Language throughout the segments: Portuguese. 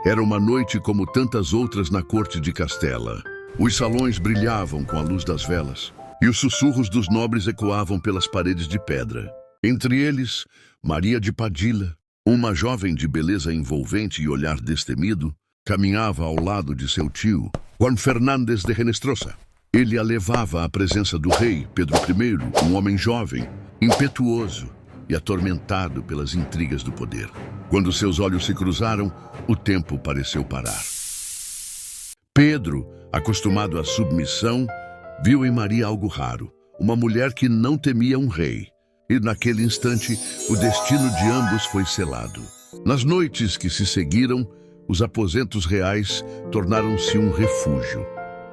Era uma noite como tantas outras na corte de Castela. Os salões brilhavam com a luz das velas, e os sussurros dos nobres ecoavam pelas paredes de pedra. Entre eles, Maria de Padilla, uma jovem de beleza envolvente e olhar destemido, caminhava ao lado de seu tio, Juan Fernández de Henestrosa. Ele a levava à presença do rei Pedro I, um homem jovem, impetuoso e atormentado pelas intrigas do poder. Quando seus olhos se cruzaram, o tempo pareceu parar. Pedro, acostumado à submissão, viu em Maria algo raro, uma mulher que não temia um rei. E naquele instante, o destino de ambos foi selado. Nas noites que se seguiram, os aposentos reais tornaram-se um refúgio.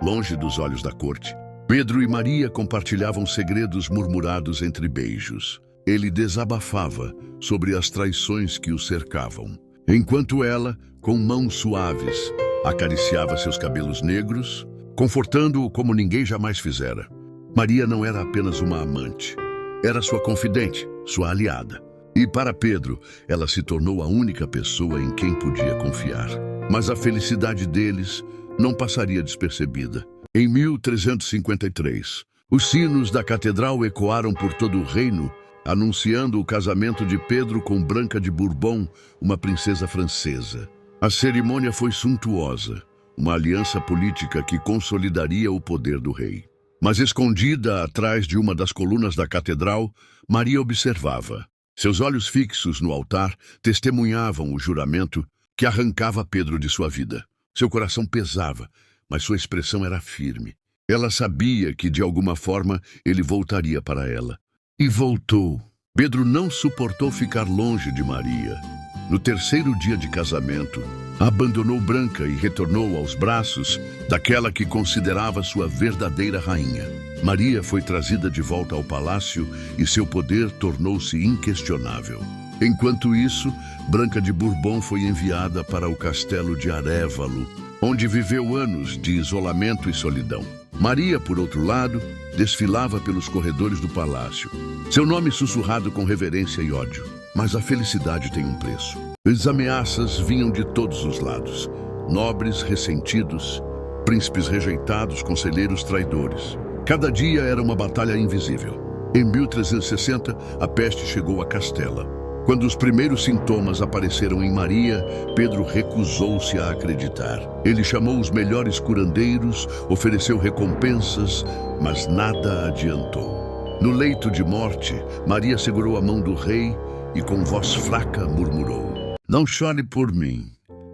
Longe dos olhos da corte, Pedro e Maria compartilhavam segredos murmurados entre beijos. Ele desabafava sobre as traições que o cercavam, enquanto ela, com mãos suaves, acariciava seus cabelos negros, confortando-o como ninguém jamais fizera. Maria não era apenas uma amante, era sua confidente, sua aliada. E para Pedro, ela se tornou a única pessoa em quem podia confiar. Mas a felicidade deles não passaria despercebida. Em 1353, os sinos da catedral ecoaram por todo o reino, anunciando o casamento de Pedro com Branca de Bourbon, uma princesa francesa. A cerimônia foi suntuosa, uma aliança política que consolidaria o poder do rei. Mas escondida atrás de uma das colunas da catedral, Maria observava. Seus olhos fixos no altar testemunhavam o juramento que arrancava Pedro de sua vida. Seu coração pesava, mas sua expressão era firme. Ela sabia que, de alguma forma, ele voltaria para ela. E voltou. Pedro não suportou ficar longe de Maria. No terceiro dia de casamento, abandonou Branca e retornou aos braços daquela que considerava sua verdadeira rainha. Maria foi trazida de volta ao palácio e seu poder tornou-se inquestionável. Enquanto isso, Branca de Bourbon foi enviada para o castelo de Arévalo, onde viveu anos de isolamento e solidão. Maria, por outro lado, desfilava pelos corredores do palácio, seu nome sussurrado com reverência e ódio. Mas a felicidade tem um preço. As ameaças vinham de todos os lados. Nobres ressentidos, príncipes rejeitados, conselheiros traidores. Cada dia era uma batalha invisível. Em 1360, a peste chegou a Castela. Quando os primeiros sintomas apareceram em Maria, Pedro recusou-se a acreditar. Ele chamou os melhores curandeiros, ofereceu recompensas, mas nada adiantou. No leito de morte, Maria segurou a mão do rei e com voz fraca murmurou: "Não chore por mim.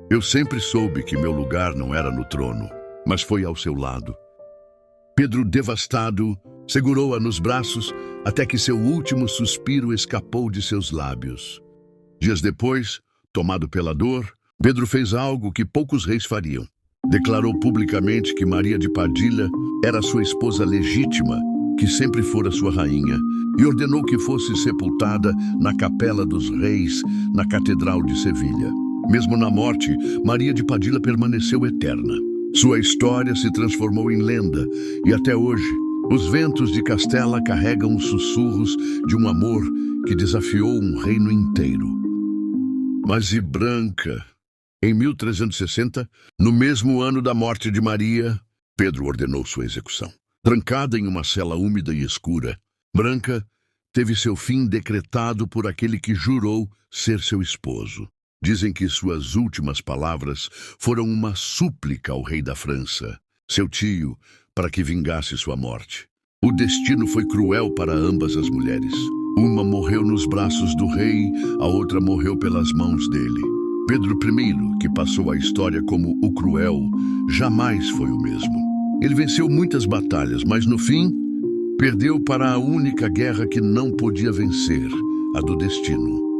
Eu sempre soube que meu lugar não era no trono, mas foi ao seu lado." Pedro, devastado, segurou-a nos braços até que seu último suspiro escapou de seus lábios. Dias depois, tomado pela dor, Pedro fez algo que poucos reis fariam. Declarou publicamente que Maria de Padilla era sua esposa legítima, que sempre fora sua rainha, e ordenou que fosse sepultada na Capela dos Reis, na Catedral de Sevilha. Mesmo na morte, Maria de Padilla permaneceu eterna. Sua história se transformou em lenda, e até hoje, os ventos de Castela carregam os sussurros de um amor que desafiou um reino inteiro. Mas e Branca? Em 1360, no mesmo ano da morte de Maria, Pedro ordenou sua execução. Trancada em uma cela úmida e escura, Branca teve seu fim decretado por aquele que jurou ser seu esposo. Dizem que suas últimas palavras foram uma súplica ao rei da França, seu tio, para que vingasse sua morte. O destino foi cruel para ambas as mulheres. Uma morreu nos braços do rei, a outra morreu pelas mãos dele. Pedro I, que passou a história como o cruel, jamais foi o mesmo. Ele venceu muitas batalhas, mas no fim, perdeu para a única guerra que não podia vencer, a do destino.